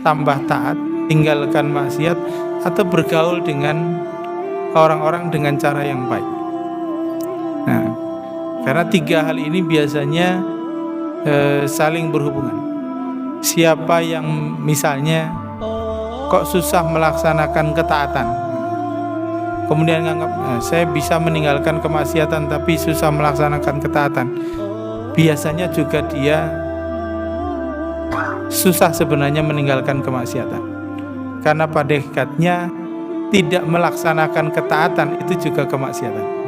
tambah taat, tinggalkan maksiat, atau bergaul dengan orang-orang dengan cara yang baik. Nah, karena tiga hal ini biasanya saling berhubungan. Siapa yang misalnya kok susah melaksanakan ketaatan, kemudian nganggap saya bisa meninggalkan kemaksiatan tapi susah melaksanakan ketaatan, biasanya juga dia susah sebenarnya meninggalkan kemaksiatan. Karena pada hakikatnya tidak melaksanakan ketaatan itu juga kemaksiatan.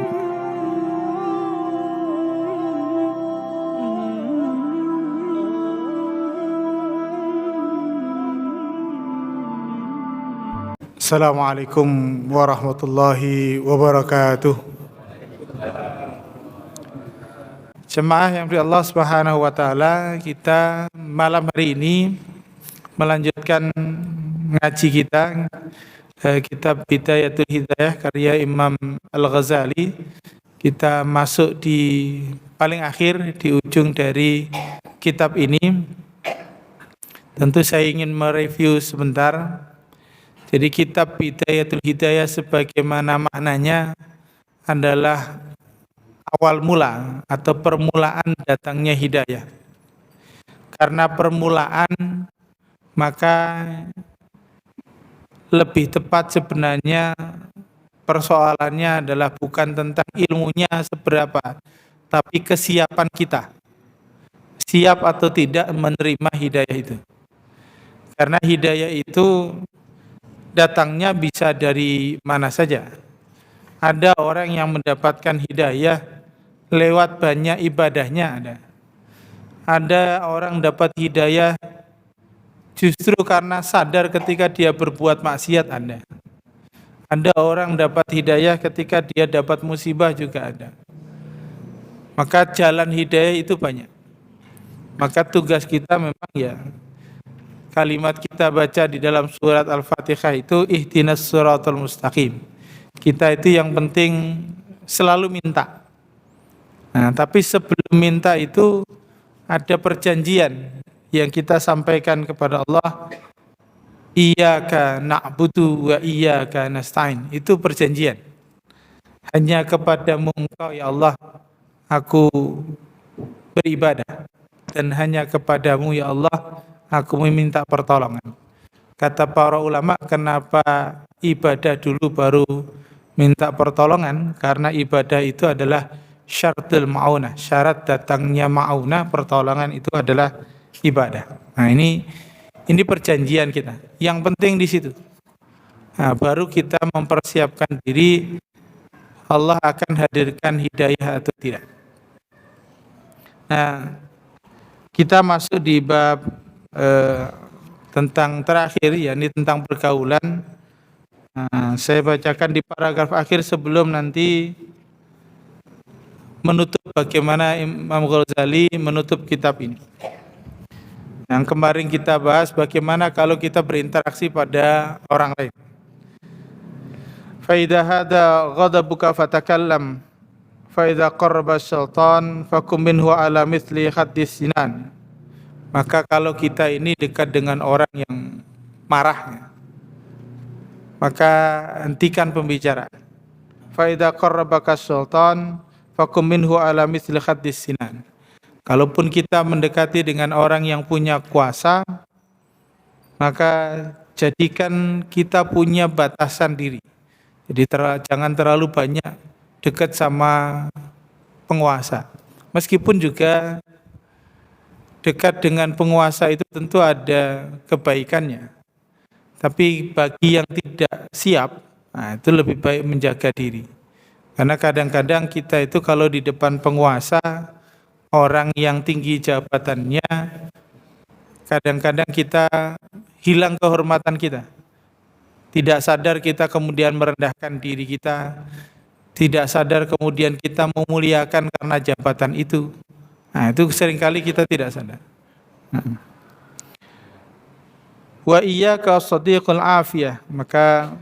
Assalamualaikum warahmatullahi wabarakatuh. Jemaah yang dari Allah Subhanahu wa taala, kita malam hari ini melanjutkan ngaji kita kitab Bidayatul Hidayah karya Imam Al-Ghazali. Kita masuk di paling akhir, di ujung dari kitab ini. Tentu saya ingin mereview sebentar. Jadi kitab Bidayatul Hidayah sebagaimana maknanya adalah awal mula atau permulaan datangnya hidayah. Karena permulaan, maka lebih tepat sebenarnya persoalannya adalah bukan tentang ilmunya seberapa, tapi kesiapan kita. Siap atau tidak menerima hidayah itu. Karena hidayah itu datangnya bisa dari mana saja. Ada orang yang mendapatkan hidayah lewat banyak ibadahnya. Ada orang dapat hidayah justru karena sadar ketika dia berbuat maksiat. Ada orang dapat hidayah ketika dia dapat musibah juga ada. Maka jalan hidayah itu banyak. Maka tugas kita memang ya, kalimat kita baca di dalam surat Al-Fatihah itu ihdinas siratal mustaqim. Kita itu yang penting selalu minta. Nah, tapi sebelum minta itu ada perjanjian yang kita sampaikan kepada Allah. Iyyaka na'budu wa iyyaka nasta'in. Itu perjanjian. Hanya kepadamu Engkau ya Allah aku beribadah, dan hanya kepadamu ya Allah aku meminta pertolongan. Kata para ulama, kenapa ibadah dulu baru minta pertolongan? Karena ibadah itu adalah syaratul ma'unah. Syarat datangnya ma'unah, pertolongan itu adalah ibadah. Nah, ini perjanjian kita. Yang penting di situ. Nah, baru kita mempersiapkan diri Allah akan hadirkan hidayah atau tidak. Nah, kita masuk di bab tentang terakhir, yakni tentang pergaulan. Saya bacakan di paragraf akhir sebelum nanti menutup bagaimana Imam Ghazali menutup kitab ini. Yang kemarin kita bahas bagaimana kalau kita berinteraksi pada orang lain. Fa idza hada ghadabuka fatakallam fa idza qarraba syaitan fakum minhu ala mithli haddis sinan. Maka kalau kita ini dekat dengan orang yang marah, maka hentikan pembicaraan. Fa idza qarrabaka syaitan fakum minhu ala mithli haddis sinan. Kalaupun kita mendekati dengan orang yang punya kuasa, maka jadikan kita punya batasan diri. Jadi jangan terlalu banyak dekat sama penguasa. Meskipun juga dekat dengan penguasa itu tentu ada kebaikannya. Tapi bagi yang tidak siap, itu lebih baik menjaga diri. Karena kadang-kadang kita itu kalau di depan penguasa, orang yang tinggi jabatannya, kadang-kadang kita hilang kehormatan kita. Tidak sadar kita kemudian merendahkan diri kita. Tidak sadar kemudian kita memuliakan karena jabatan itu. Nah, itu seringkali kita tidak sadar. Wa iyyaka shadiqul afiyah. Maka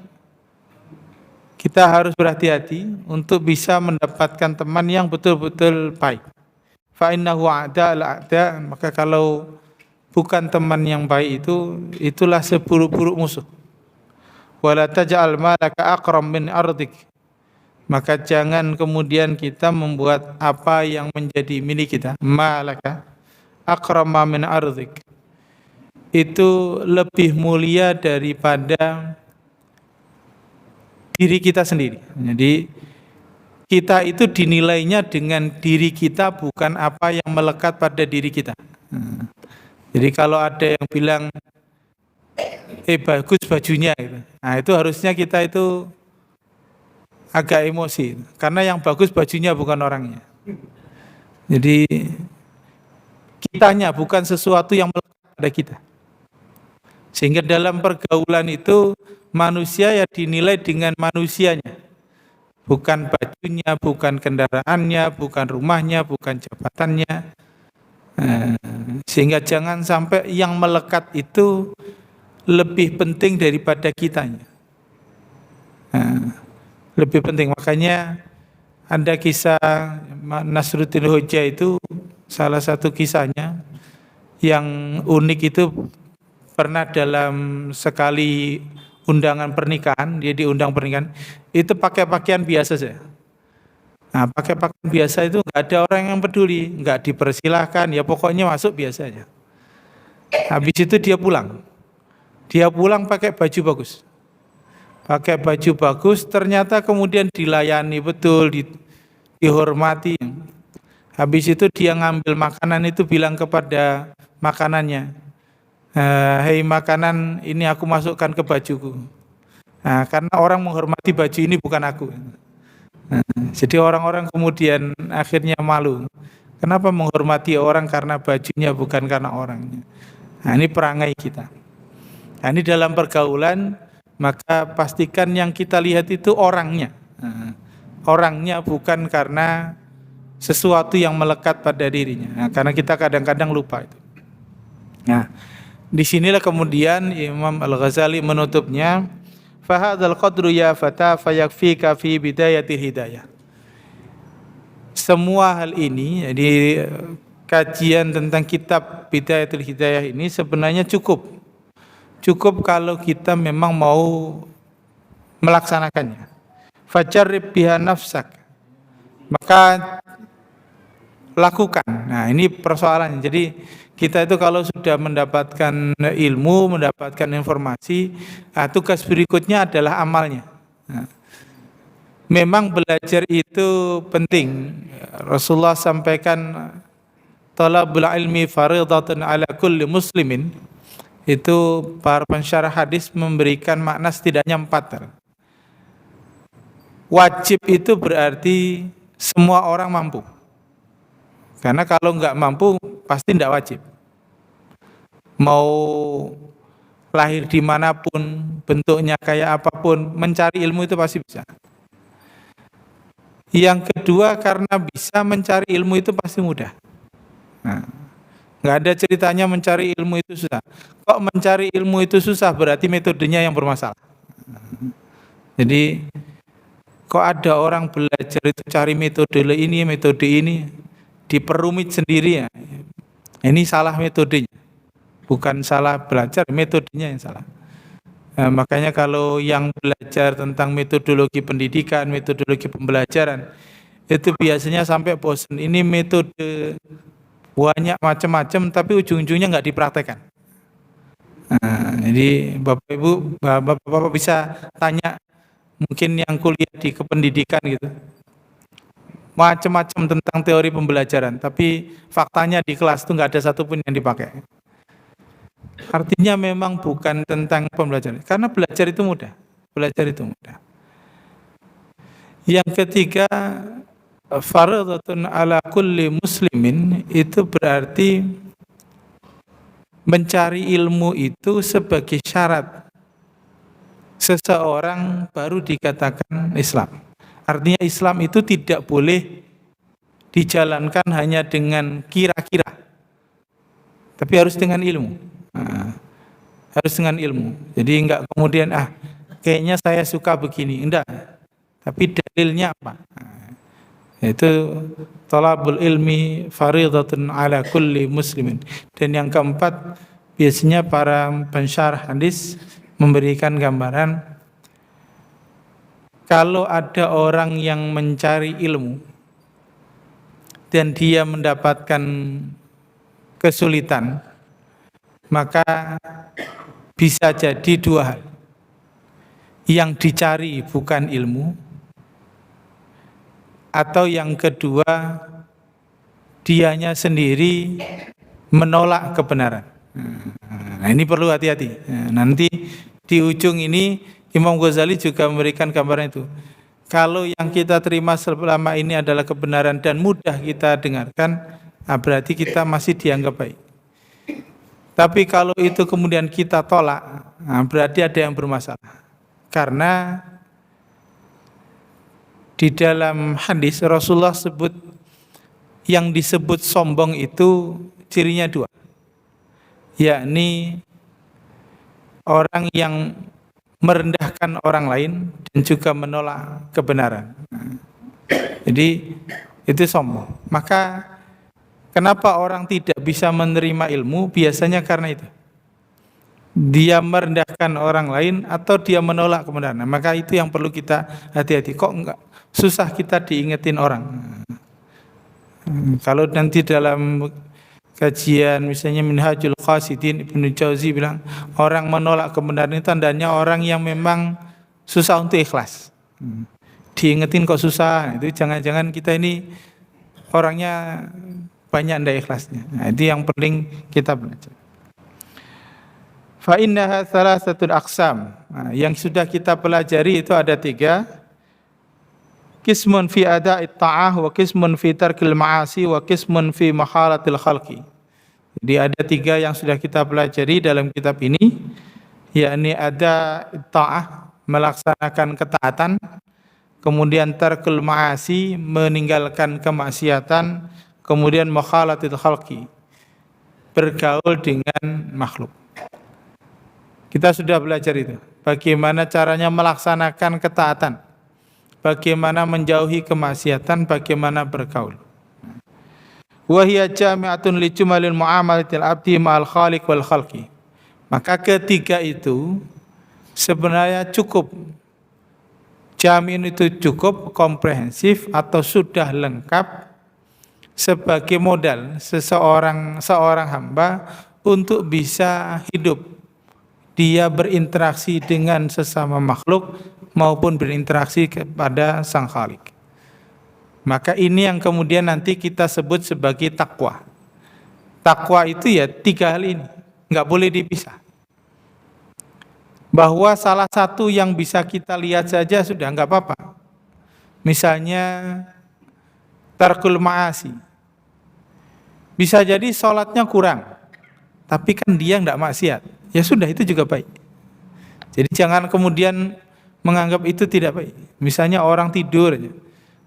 kita harus berhati-hati untuk bisa mendapatkan teman yang betul-betul baik. Fa innahu a'da al-a'da. Maka kalau bukan teman yang baik itulah seburuk-buruk musuh. Wala taj'al malaka aqram min ardik. Maka jangan kemudian kita membuat apa yang menjadi milik kita, malaka aqrama min ardik, itu lebih mulia daripada diri kita sendiri. Jadi kita itu dinilainya dengan diri kita, bukan apa yang melekat pada diri kita. Jadi kalau ada yang bilang bagus bajunya gitu, nah itu harusnya kita itu agak emosi, karena yang bagus bajunya bukan orangnya. Jadi kitanya, bukan sesuatu yang melekat pada kita. Sehingga dalam pergaulan itu manusia ya dinilai dengan manusianya, bukan bajunya, bukan kendaraannya, bukan rumahnya, bukan jabatannya. Sehingga jangan sampai yang melekat itu lebih penting daripada kitanya. Lebih penting. Makanya ada kisah Nasruddin Hoja, itu salah satu kisahnya yang unik, itu pernah dalam sekali undangan pernikahan, dia diundang pernikahan, itu pakai pakaian biasa saja. Nah, pakai pakaian biasa itu nggak ada orang yang peduli, nggak dipersilahkan, ya pokoknya masuk biasa aja. Habis itu dia pulang pakai baju bagus. Pakai baju bagus, ternyata kemudian dilayani betul, dihormati. Habis itu dia ngambil makanan itu, bilang kepada makanannya, hei makanan ini aku masukkan ke bajuku. Nah, karena orang menghormati baju ini, bukan aku. Jadi orang-orang kemudian akhirnya malu. Kenapa menghormati orang karena bajunya, bukan karena orangnya. Nah, ini perangai kita. Nah, ini dalam pergaulan, maka pastikan yang kita lihat itu orangnya. Orangnya, bukan karena sesuatu yang melekat pada dirinya. Nah, karena kita kadang-kadang lupa itu. Nah, disinilah kemudian Imam Al-Ghazali menutupnya, fahadzal qadru ya fata fayakfika fi bidayatil hidayah. Semua hal ini, jadi kajian tentang kitab Bidayatul Hidayah ini sebenarnya cukup kalau kita memang mau melaksanakannya. Fajarrib biha nafsak, maka lakukan. Nah, ini persoalannya. Jadi kita itu kalau sudah mendapatkan ilmu, mendapatkan informasi, tugas berikutnya adalah amalnya. Nah, memang belajar itu penting. Rasulullah sampaikan, talabul ilmi fardhatun ala kulli muslimin. Itu para pensyarah hadis memberikan makna setidaknya 4. Wajib itu berarti semua orang mampu. Karena kalau nggak mampu pasti tidak wajib. Mau lahir dimanapun, bentuknya kayak apapun, mencari ilmu itu pasti bisa. Yang kedua, karena bisa mencari ilmu itu pasti mudah. Nah, nggak ada ceritanya mencari ilmu itu susah. Kok mencari ilmu itu susah, berarti metodenya yang bermasalah. Jadi kok ada orang belajar itu cari metode ini, diperumit sendiri ya. Ini salah metodenya. Bukan salah belajar, metodenya yang salah. Nah, makanya kalau yang belajar tentang metodologi pendidikan, metodologi pembelajaran, itu biasanya sampai bosan. Ini metode banyak macam-macam, tapi ujung-ujungnya nggak dipraktekkan. Nah, jadi Bapak bisa tanya, mungkin yang kuliah di kependidikan gitu, macam-macam tentang teori pembelajaran, tapi faktanya di kelas itu nggak ada satupun yang dipakai. Artinya memang bukan tentang pembelajaran, karena belajar itu mudah. Yang ketiga, fardhatun ala kulli muslimin, itu berarti mencari ilmu itu sebagai syarat seseorang baru dikatakan Islam. Artinya Islam itu tidak boleh dijalankan hanya dengan kira-kira, tapi harus dengan ilmu. Harus dengan ilmu. Jadi enggak kemudian kayaknya saya suka begini, enggak. Tapi dalilnya apa? Yaitu talabul ilmi faridatun ala kulli muslimin. Dan yang keempat, biasanya para pensyarah hadis memberikan gambaran kalau ada orang yang mencari ilmu dan dia mendapatkan kesulitan, maka bisa jadi dua hal. Yang dicari bukan ilmu, atau yang kedua, dianya sendiri menolak kebenaran. Nah, ini perlu hati-hati. Nanti di ujung ini Imam Ghazali juga memberikan gambaran itu. Kalau yang kita terima selama ini adalah kebenaran dan mudah kita dengarkan, berarti kita masih dianggap baik. Tapi kalau itu kemudian kita tolak, berarti ada yang bermasalah. Karena di dalam hadis Rasulullah sebut yang disebut sombong itu cirinya dua, yakni orang yang merendahkan orang lain dan juga menolak kebenaran. Jadi itu sombong. Maka kenapa orang tidak bisa menerima ilmu? Biasanya karena itu. Dia merendahkan orang lain atau dia menolak kebenaran. Maka itu yang perlu kita hati-hati. Kok enggak susah kita diingetin orang? Kalau nanti dalam kajian misalnya Minhajul Qasidin, Ibnu Jauzi bilang orang menolak kebenaran itu tandanya orang yang memang susah untuk ikhlas. Diingetin kok susah, itu jangan-jangan kita ini orangnya banyak ndak ikhlasnya. Nah, itu yang penting kita belajar. Fa innaha thalathatul aqsam. Nah, yang sudah kita pelajari itu ada 3. Qismun fi ada'it ta'ah, wa qismun fi tarkil ma'asi, wa qismun fi mahalatil khalqi. Jadi ada 3 yang sudah kita pelajari dalam kitab ini, yakni ada ta'ah, melaksanakan ketaatan, kemudian tarkil ma'asi, meninggalkan kemaksiatan, kemudian mahalatil khalqi, bergaul dengan makhluk. Kita sudah belajar itu, bagaimana caranya melaksanakan ketaatan, bagaimana menjauhi kemaksiatan, bagaimana bergaul. Wa hiya jami'atun li jumalil muamalatil abdi ma'al khaliq wal khalqi. Maka ketiga itu sebenarnya cukup. Jamin itu cukup komprehensif atau sudah lengkap sebagai modal seorang hamba untuk bisa hidup. Dia berinteraksi dengan sesama makhluk maupun berinteraksi kepada Sang Khalik. Maka ini yang kemudian nanti kita sebut sebagai takwa. Takwa itu ya 3 hal ini, nggak boleh dipisah. Bahwa salah satu yang bisa kita lihat saja sudah nggak apa-apa. Misalnya tarkul ma'asi. Bisa jadi sholatnya kurang, tapi kan dia nggak maksiat. Ya sudah, itu juga baik. Jadi jangan kemudian menganggap itu tidak baik. Misalnya orang tidur,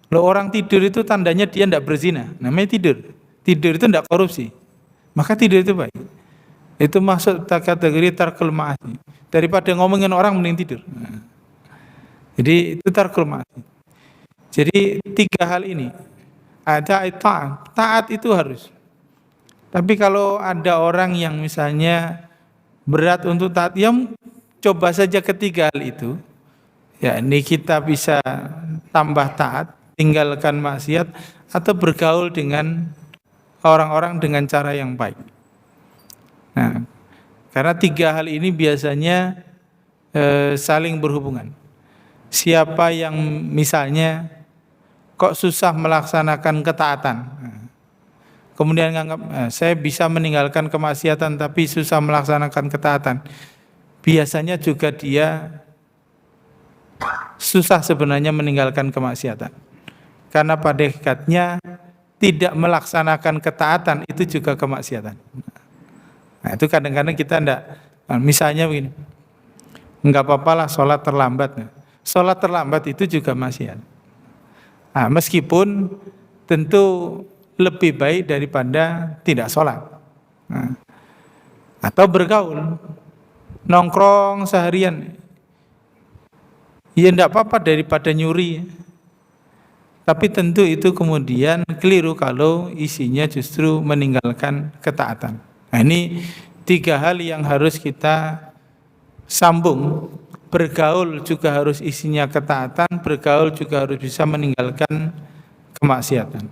loh, orang tidur itu tandanya dia tidak berzina, namanya tidur. Tidur itu tidak korupsi, maka tidur itu baik. Itu masuk kategori tarkul ma'asi. Daripada ngomongin orang mending tidur. Jadi itu tarkul ma'asi. Jadi 3 hal ini. Ada taat itu harus. Tapi kalau ada orang yang misalnya berat untuk taat, yang coba saja 3 hal itu, ya ini kita bisa tambah taat, tinggalkan maksiat, atau bergaul dengan orang-orang dengan cara yang baik. Nah, karena 3 hal ini biasanya saling berhubungan. Siapa yang misalnya kok susah melaksanakan ketaatan, kemudian menganggap saya bisa meninggalkan kemaksiatan tapi susah melaksanakan ketaatan, biasanya juga dia susah sebenarnya meninggalkan kemaksiatan. Karena pada hakikatnya tidak melaksanakan ketaatan itu juga kemaksiatan. Nah, itu kadang-kadang kita enggak, misalnya begini, enggak apa-apalah sholat terlambat. Sholat terlambat itu juga maksiat. Nah, meskipun tentu lebih baik daripada tidak sholat. Nah, atau bergaul, nongkrong seharian, ya enggak apa-apa daripada nyuri. Tapi tentu itu kemudian keliru kalau isinya justru meninggalkan ketaatan. Nah, ini tiga hal yang harus kita sambung. Bergaul juga harus isinya ketaatan, bergaul juga harus bisa meninggalkan kemaksiatan.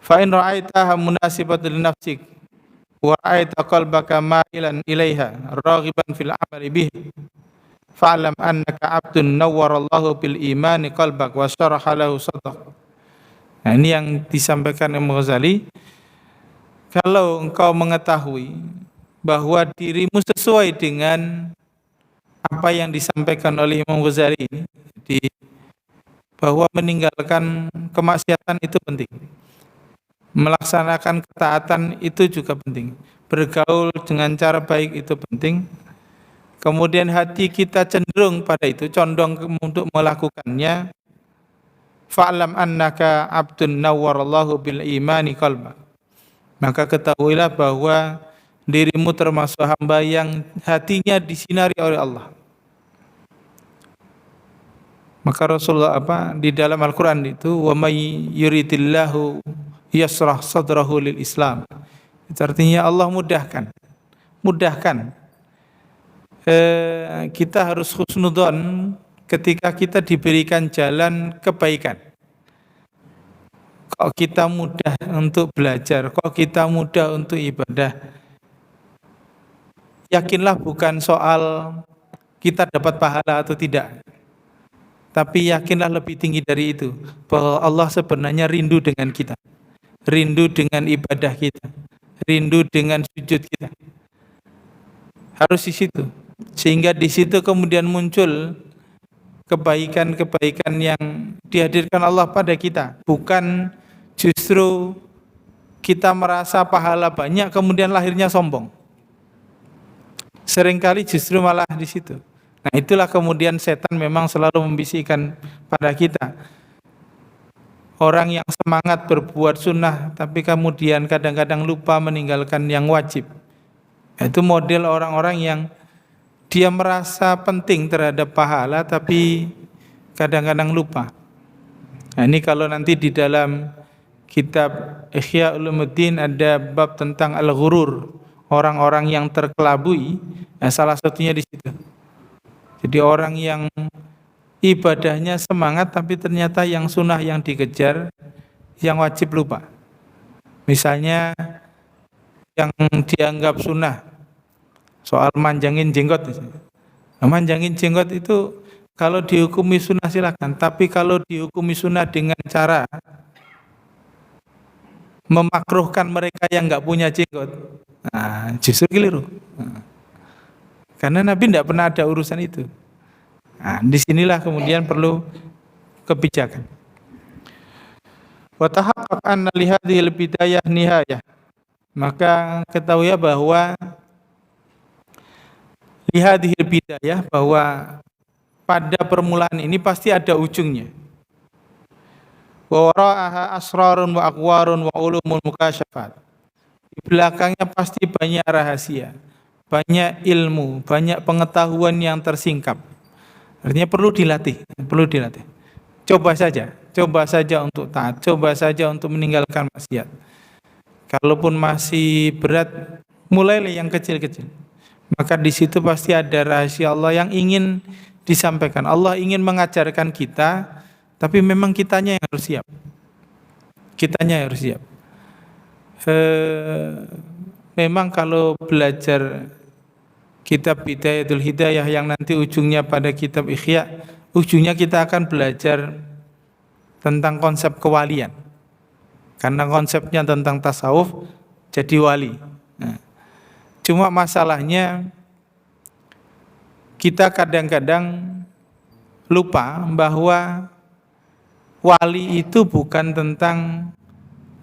Fa in ra'aitaha munasibatan li nafsik wa ra'aita qalbaka ma'ilan ilaiha raghiban fil amali bihi fa'lam annaka 'abdun nawwarallahu bil imani qalbak wa syaraha lahu sadrak. Nah, ini yang disampaikan Imam Ghazali, kalau engkau mengetahui bahwa dirimu sesuai dengan apa yang disampaikan oleh Imam Ghazali ini, jadi bahwa meninggalkan kemaksiatan itu penting, melaksanakan ketaatan itu juga penting, bergaul dengan cara baik itu penting, kemudian hati kita cenderung pada itu, condong untuk melakukannya, fa'lam annaka 'abdun nawwarallahu bil imani qalbak, maka ketahuilah bahwa dirimu termasuk hamba yang hatinya disinari oleh Allah. Maka Rasulullah di dalam Al-Quran itu, wa may yuridillahu yasrah sadrahu lil Islam. Itu artinya Allah mudahkan. Kita harus husnudzon ketika kita diberikan jalan kebaikan. Kok kita mudah untuk belajar, kok kita mudah untuk ibadah. Yakinlah bukan soal kita dapat pahala atau tidak, tapi yakinlah lebih tinggi dari itu, bahwa Allah sebenarnya rindu dengan kita, rindu dengan ibadah kita, rindu dengan sujud kita. Harus di situ, sehingga di situ kemudian muncul kebaikan-kebaikan yang dihadirkan Allah pada kita, bukan justru kita merasa pahala banyak kemudian lahirnya sombong. Seringkali justru malah di situ. Nah, itulah kemudian setan memang selalu membisikkan pada kita. Orang yang semangat berbuat sunnah tapi kemudian kadang-kadang lupa meninggalkan yang wajib. Itu model orang-orang yang dia merasa penting terhadap pahala tapi kadang-kadang lupa. Nah, ini kalau nanti di dalam kitab Ihya Ulumuddin ada bab tentang al-ghurur, orang-orang yang terkelabui, salah satunya di situ. Jadi orang yang ibadahnya semangat tapi ternyata yang sunnah yang dikejar, yang wajib lupa. Misalnya yang dianggap sunnah, soal manjangin jenggot. Nah, manjangin jenggot itu kalau dihukumi sunnah silakan, tapi kalau dihukumi sunnah dengan cara memakruhkan mereka yang nggak punya jenggot, nah, justru keliru. Karena Nabi tidak pernah ada urusan itu. Nah, disinilah kemudian perlu kebijakan. Wa tahaqqaq anna li hadhil bidayah nihayah. Maka ketahui bahwa li hadhil bidayah, bahwa pada permulaan ini pasti ada ujungnya. Wa wara'aha asrarun wa aqwarun wa ulumul mukasyafat. Di belakangnya pasti banyak rahasia, banyak ilmu, banyak pengetahuan yang tersingkap. Artinya perlu dilatih. Coba saja untuk taat, coba saja untuk meninggalkan maksiat. Kalaupun masih berat, mulailah yang kecil-kecil. Maka di situ pasti ada rahasia Allah yang ingin disampaikan. Allah ingin mengajarkan kita, tapi memang kitanya yang harus siap. Memang kalau belajar kitab Bidayatul Hidayah yang nanti ujungnya pada kitab Ihya, ujungnya kita akan belajar tentang konsep kewalian. Karena konsepnya tentang tasawuf, jadi wali. Nah, cuma masalahnya kita kadang-kadang lupa bahwa wali itu bukan tentang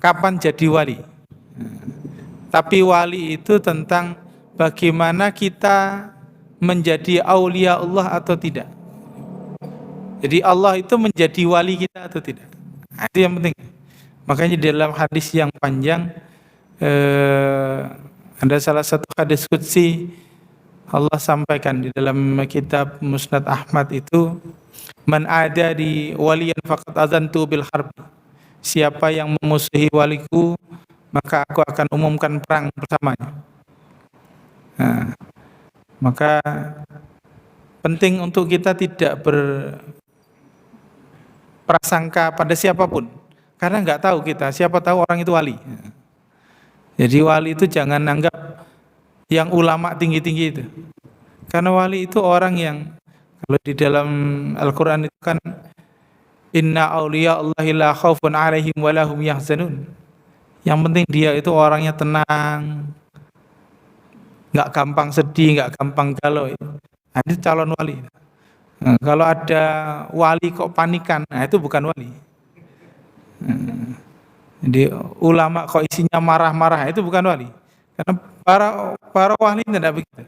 kapan jadi wali, tapi wali itu tentang bagaimana kita menjadi aulia Allah atau tidak. Jadi Allah itu menjadi wali kita atau tidak. Nah, itu yang penting. Makanya dalam hadis yang panjang ada salah satu hadis qudsi Allah sampaikan di dalam kitab Musnad Ahmad itu, Man ada di waliyan faqad azantu bil harb. Siapa yang memusuhi waliku, maka aku akan umumkan perang bersamanya. Nah, maka penting untuk kita tidak berprasangka pada siapapun, karena nggak tahu kita, siapa tahu orang itu wali. Jadi wali itu jangan anggap yang ulama tinggi-tinggi itu, karena wali itu orang yang, kalau di dalam Al-Quran itu kan, inna awliya Allahi la khawfun alaihim wa lahum yahzanun. Yang penting dia itu orangnya tenang, nggak gampang sedih, nggak gampang galau. Nah, itu calon wali. Nah, kalau ada wali kok panikan, nah itu bukan wali. Jadi ulama kok isinya marah-marah, itu bukan wali. Karena para wali tidak begitu.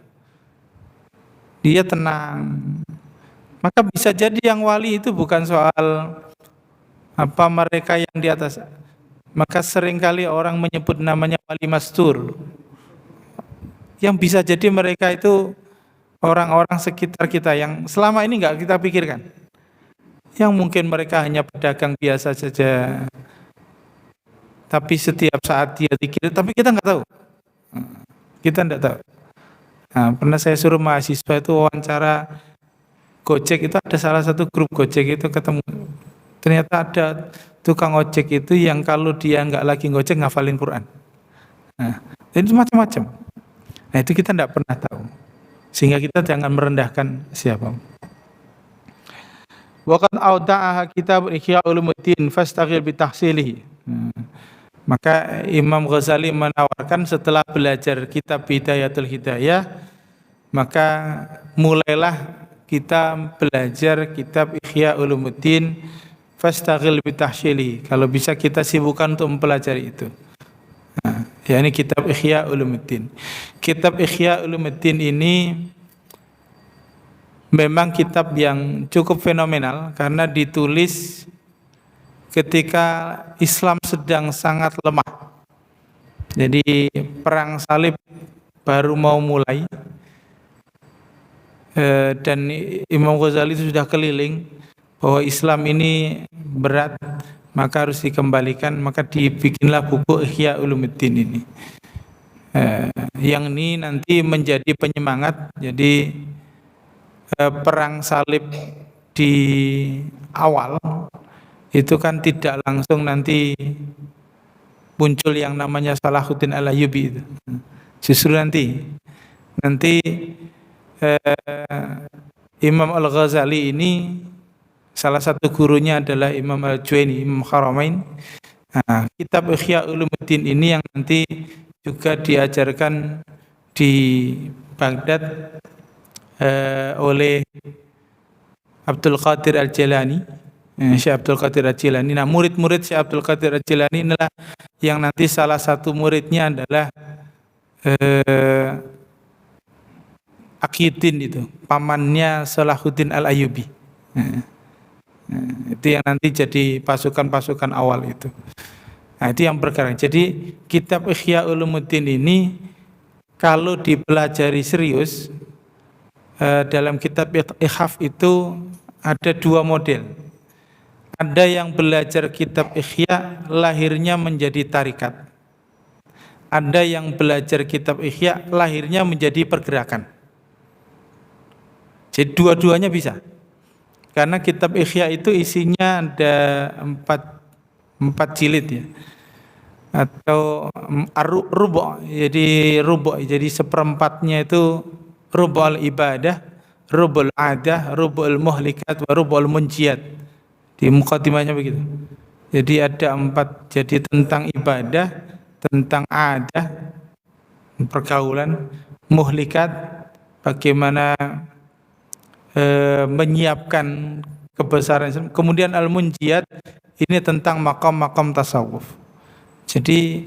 Dia tenang. Maka bisa jadi yang wali itu bukan soal apa mereka yang di atas. Maka seringkali orang menyebut namanya wali mastur. Yang bisa jadi mereka itu orang-orang sekitar kita yang selama ini nggak kita pikirkan, yang mungkin mereka hanya pedagang biasa saja, tapi setiap saat dia dikira, tapi kita nggak tahu, kita nggak tahu. Nah, pernah saya suruh mahasiswa itu wawancara Gojek, itu ada salah satu grup Gojek itu ketemu, ternyata ada tukang ojek itu yang kalau dia nggak lagi ngojek ngafalin Quran. Nah, itu macam-macam. Nah, itu kita nggak pernah tahu. Sehingga kita jangan merendahkan siapa. Wa qad awda'aha kitab Ihya Ulumuddin fastaghil bi tahsilihi. Maka Imam Ghazali menawarkan setelah belajar kitab Hidayatul Hidayah, maka mulailah kita belajar kitab Ihya Ulumuddin fastaghil bi tahsilihi. Kalau bisa kita sibukkan untuk mempelajari itu. Nah, yakni kitab Ihya Ulumuddin. Kitab Ihya Ulumuddin ini memang kitab yang cukup fenomenal karena ditulis ketika Islam sedang sangat lemah. Jadi perang salib baru mau mulai, dan Imam Ghazali itu sudah keliling bahwa Islam ini berat, maka harus dikembalikan, maka dibikinlah buku Ihya Ulumuddin ini. Yang ini nanti menjadi penyemangat. Jadi perang salib di awal itu kan tidak langsung nanti muncul yang namanya Salahuddin Al-Ayyubi itu. Justru nanti Imam Al-Ghazali ini salah satu gurunya adalah Imam Al-Juwaini, Imam Haramain. Nah, kitab Ihya Ulumuddin ini yang nanti juga diajarkan di Baghdad oleh Abdul Qadir Al-Jilani, Syekh Abdul Qadir Al-Jilani. Nah, murid-murid Syekh Abdul Qadir Al-Jilani inilah yang nanti salah satu muridnya adalah Aqiyuddin, itu pamannya Salahuddin Al-Ayyubi. Itu yang nanti jadi pasukan-pasukan awal itu. Nah, itu yang bergerak. Jadi kitab Ihya Ulumuddin ini kalau dipelajari serius, dalam kitab Ikhaf itu ada dua model. Ada yang belajar kitab Ihya lahirnya menjadi tarikat. Ada yang belajar kitab Ihya lahirnya menjadi pergerakan. Jadi dua-duanya bisa. Karena kitab Ihya itu isinya ada empat jilid ya, atau rubu'. Jadi seperempatnya itu rubu'ul ibadah, rubu'ul adah, rubu'ul muhlikat, wa rubu'ul munjiyat. Di mukadimahnya begitu. Jadi ada empat, jadi tentang ibadah, tentang adah, pergaulan, muhlikat, bagaimana menyiapkan kebesaran Islam. Kemudian al-munjiyat, ini tentang makam-makam tasawuf. Jadi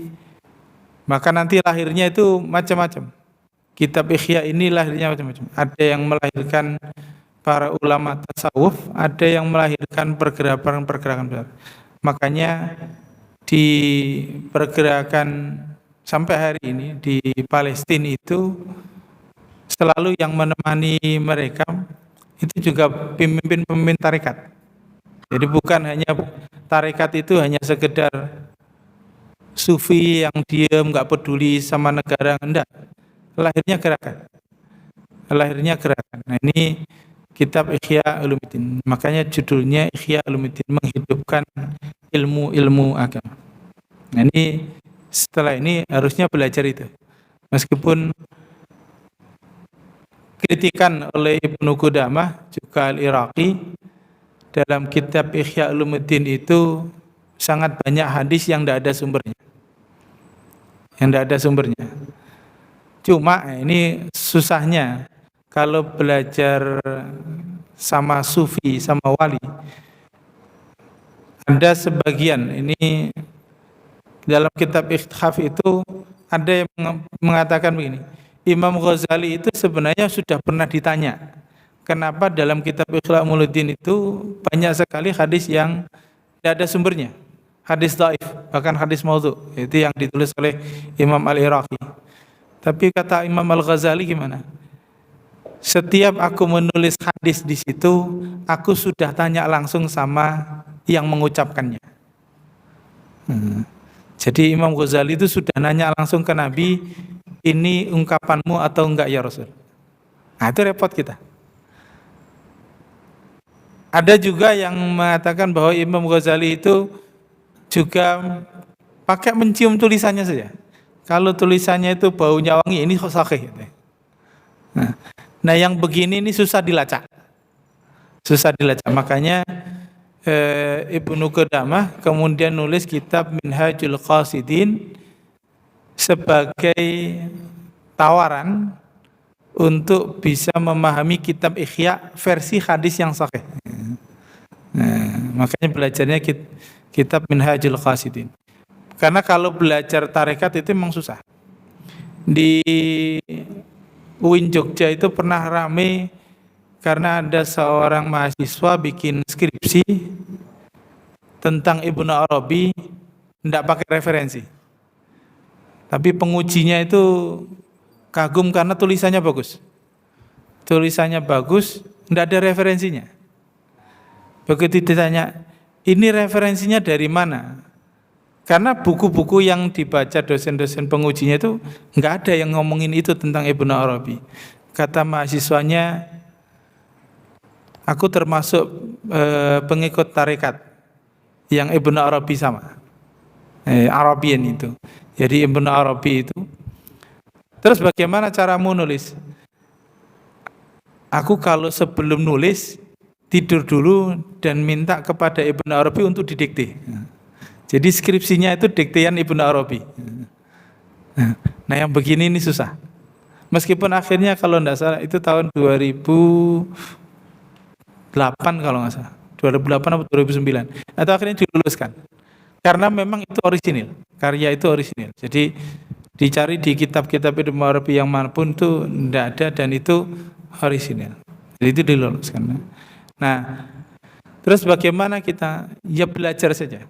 maka nanti lahirnya itu macam-macam. Kitab Ihya ini lahirnya macam-macam. Ada yang melahirkan para ulama tasawuf, ada yang melahirkan pergerakan-pergerakan besar. Makanya di pergerakan sampai hari ini di Palestina itu selalu yang menemani mereka itu juga pemimpin-pemimpin tarekat. Jadi bukan hanya tarekat itu hanya sekedar sufi yang diam nggak peduli sama negara, enggak. Lahirnya gerakan. Lahirnya gerakan. Nah, ini kitab Ihya Ulumuddin. Makanya judulnya Ihya Ulumuddin, menghidupkan ilmu-ilmu agama. Nah, ini setelah ini harusnya belajar itu. Meskipun kritikan oleh Ibnu Qudamah juga Al-Iraqi dalam kitab Ihya Ulumuddin itu sangat banyak hadis yang tidak ada sumbernya. Yang tidak ada sumbernya. Cuma ini susahnya kalau belajar sama sufi, sama wali. Ada sebagian ini dalam kitab Ikhthaf itu ada yang mengatakan begini. Imam Ghazali itu sebenarnya sudah pernah ditanya, kenapa dalam kitab Ihya Ulumuddin itu banyak sekali hadis yang tidak ada sumbernya. Hadis dhaif, bahkan hadis maudhu. Itu yang ditulis oleh Imam Al-Iraqi. Tapi kata Imam Al-Ghazali gimana? Setiap aku menulis hadis di situ, aku sudah tanya langsung sama yang mengucapkannya. Jadi Imam Ghazali itu sudah nanya langsung ke Nabi, ini ungkapanmu atau enggak ya Rasul? Nah, itu repot kita. Ada juga yang mengatakan bahwa Imam Ghazali itu juga pakai mencium tulisannya saja. Kalau tulisannya itu baunya wangi, ini sahih. Nah, yang begini ini susah dilacak. Susah dilacak. Makanya Ibnu Qudamah kemudian nulis kitab Minhajul Qasidin sebagai tawaran untuk bisa memahami kitab Ihya versi hadis yang sahih. Nah, makanya belajarnya kitab Minhajul Qasidin. Karena kalau belajar tarekat itu memang susah. Di UIN Jogja itu pernah rame karena ada seorang mahasiswa bikin skripsi tentang Ibnu Arabi, tidak pakai referensi. Tapi pengujinya itu kagum karena tulisannya bagus. Tulisannya bagus, tidak ada referensinya. Begitu ditanya, ini referensinya dari mana? Karena buku-buku yang dibaca dosen-dosen pengujinya itu nggak ada yang ngomongin itu tentang Ibnu Arabi. Kata mahasiswanya, aku termasuk pengikut tarekat yang Ibnu Arabi sama, Arabian itu. Jadi Ibnu Arabi itu. Terus bagaimana caramu nulis? Aku kalau sebelum nulis tidur dulu dan minta kepada Ibnu Arabi untuk didikte. Jadi skripsinya itu diktean Ibnu Arabi. Nah, yang begini ini susah. Meskipun akhirnya kalau tidak salah itu tahun 2008 kalau nggak salah, 2008 atau 2009, atau akhirnya diluluskan. Karena memang itu orisinil, karya itu orisinil. Jadi dicari di kitab-kitab Ibnu Arabi yang manapun itu tidak ada dan itu orisinil. Jadi itu diluluskan. Nah, terus bagaimana kita? Ya belajar saja.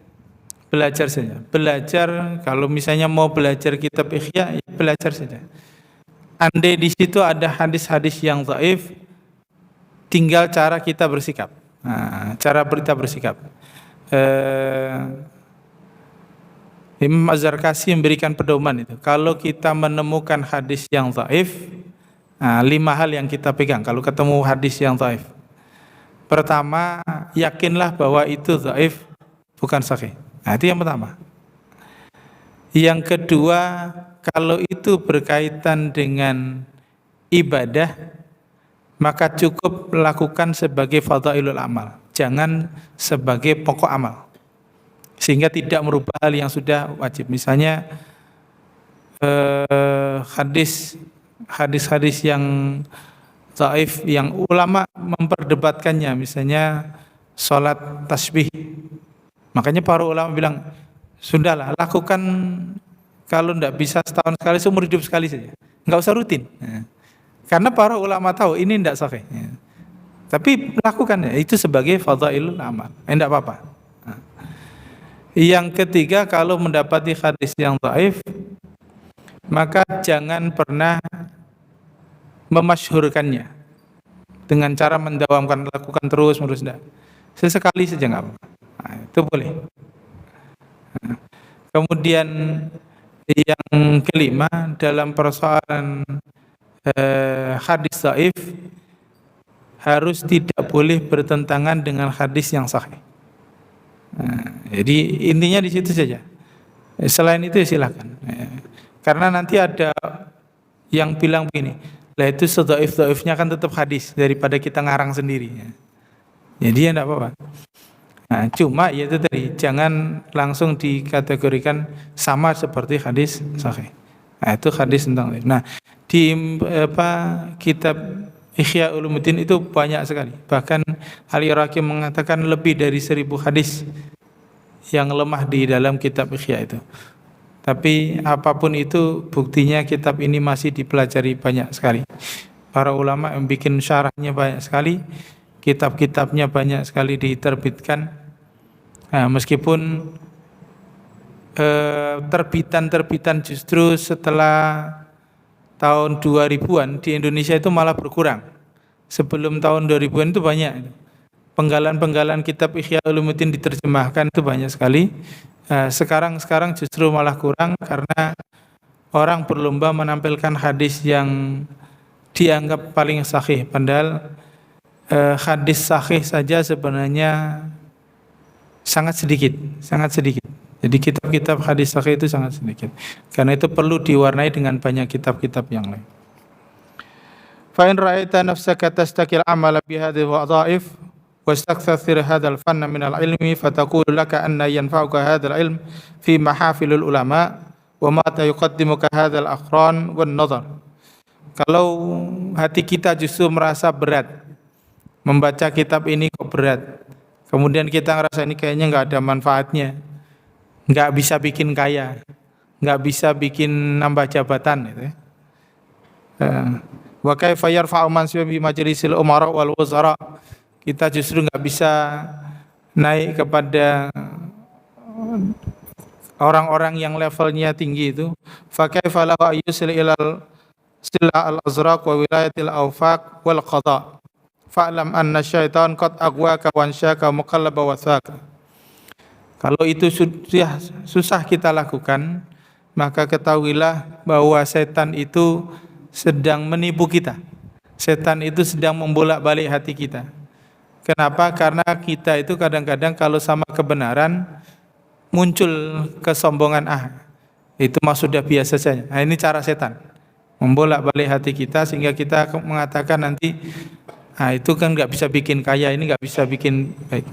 Belajar saja. Belajar, kalau misalnya mau belajar kitab Ihya, ya belajar saja. Andai di situ ada hadis-hadis yang dhaif, tinggal cara kita bersikap. Nah, cara kita bersikap. Imam Az-Zarkashi memberikan pedoman itu. Kalau kita menemukan hadis yang dhaif, 5 hal yang kita pegang kalau ketemu hadis yang dhaif. Pertama, yakinlah bahwa itu dhaif, bukan sahih. Nah, itu yang pertama. Yang kedua, kalau itu berkaitan dengan ibadah, maka cukup lakukan sebagai fadhailul amal, jangan sebagai pokok amal, sehingga tidak merubah hal yang sudah wajib. Misalnya hadis-hadis yang dhaif yang ulama memperdebatkannya, misalnya sholat tasbih. Makanya para ulama bilang, sudahlah lakukan, kalau tidak bisa setahun sekali, seumur hidup sekali saja, nggak usah rutin. Karena para ulama tahu ini tidak sahih. Tapi lakukan itu sebagai fadhailul amal, tidak apa-apa. Yang ketiga, kalau mendapati hadis yang dhaif, maka jangan pernah memasyhurkannya. dengan cara mendawamkan, lakukan terus menerus, enggak. Sesekali saja enggak apa-apa. Nah, itu boleh. Kemudian yang kelima, dalam persoalan hadis dhaif harus tidak boleh bertentangan dengan hadis yang sahih. Nah, jadi intinya di situ saja. Selain itu silakan. Karena nanti ada yang bilang begini, lah itu sedhaif-dhaifnya kan tetap hadis daripada kita ngarang sendiri. Jadi ya enggak apa-apa. Nah, cuma ya itu tadi, jangan langsung dikategorikan sama seperti hadis sahih. Nah, itu hadis tentang. Nah, di kitab Ihya Ulumuddin itu banyak sekali. Bahkan Al-Iraqi mengatakan lebih dari 1000 hadis yang lemah di dalam kitab Ihya itu. Tapi apapun itu, buktinya kitab ini masih dipelajari banyak sekali. Para ulama yang bikin syarahnya banyak sekali, kitab-kitabnya banyak sekali diterbitkan. Nah, meskipun terbitan-terbitan justru setelah tahun 2000-an di Indonesia itu malah berkurang. Sebelum tahun 2000-an itu banyak. Penggalan-penggalan kitab Ihya Ulumuddin diterjemahkan itu banyak sekali. Sekarang justru malah kurang karena orang berlomba menampilkan hadis yang dianggap paling sahih, padahal hadis sahih saja sebenarnya sangat sedikit. Jadi kitab-kitab hadis sahih itu sangat sedikit. Karena itu perlu diwarnai dengan banyak kitab-kitab yang lain. Fa in ra'aita nafsaka tastaqil amala bi hadhihi wadhaif wastakthir hadzal fanna min al-ilmi fataqulu laka anna yanfa'uka hadzal ilm fi mahafilul ulama wa ma yuqaddimuka hadzal aqran wan nadhar. Kalau hati kita justru merasa berat membaca kitab ini, kok berat, kemudian kita ngerasa ini kayaknya nggak ada manfaatnya, nggak bisa bikin kaya, nggak bisa bikin nambah jabatan, gitu ya. Wa kaifa yarfa'u man bi majlisil umara wal wuzara, kita justru nggak bisa naik kepada orang-orang yang levelnya tinggi itu. Fa kaifa lahu ayyusil ilal sila al-azraq wa wilayatil awfaq wal qada. Fa'lam anna syaitan qad aghwaka wa ansyaka muqallaba wathaq. Kalau itu sudah susah kita lakukan, maka ketahuilah bahwa setan itu sedang menipu kita. Setan itu sedang membolak-balik hati kita. Kenapa? Karena kita itu kadang-kadang kalau sama kebenaran muncul kesombongan, itu mah sudah biasa saja. Nah, ini cara setan membolak-balik hati kita sehingga kita mengatakan nanti, itu kan nggak bisa bikin kaya, ini nggak bisa bikin baik.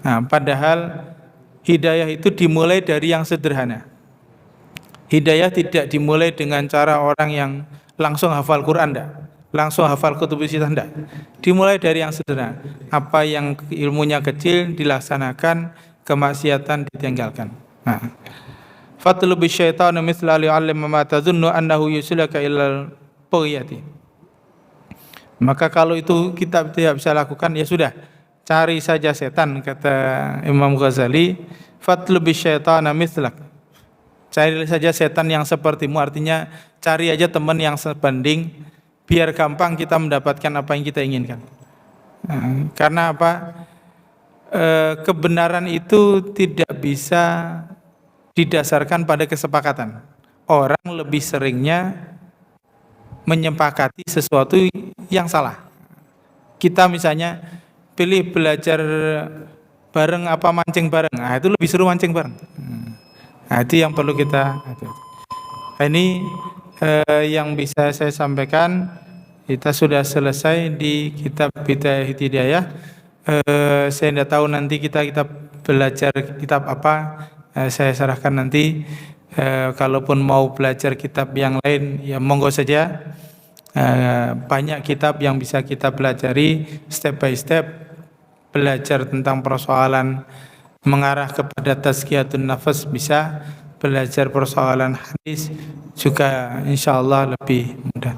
Nah, padahal hidayah itu dimulai dari yang sederhana. Hidayah tidak dimulai dengan cara orang yang langsung hafal Quran, enggak, langsung hafal kutubus sittah, enggak. Dimulai dari yang sederhana. Apa yang ilmunya kecil dilaksanakan, kemaksiatan ditinggalkan. Nah, fatlubi syaitanu mithla li'allim ma tadhunnu annahu yusilaka ilal bughiyati. Maka kalau itu kita tidak bisa lakukan, ya sudah, cari saja setan, kata Imam Ghazali. Fatlubi syaitana mithlak, cari saja setan yang sepertimu, artinya cari aja teman yang sebanding, biar gampang kita mendapatkan apa yang kita inginkan. Karena apa? Kebenaran itu tidak bisa didasarkan pada kesepakatan. Orang lebih seringnya menyepakati sesuatu yang salah. Kita misalnya pilih belajar bareng apa mancing bareng, itu lebih seru mancing bareng. Itu yang perlu kita hati-hati. Ini yang bisa saya sampaikan. Kita sudah selesai di kitab Bidayah Hidayah. Saya tidak tahu nanti kita belajar kitab apa. Saya serahkan nanti. Kalaupun mau belajar kitab yang lain, ya monggo saja. Banyak kitab yang bisa kita pelajari step by step. Belajar tentang persoalan mengarah kepada tazkiyatun nafas bisa, belajar persoalan hadis juga insyaallah lebih mudah.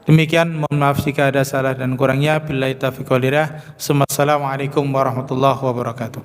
Demikian, mohon maaf jika ada salah dan kurangnya. Billahi taufiq wal hidayah. Assalamualaikum warahmatullahi wabarakatuh.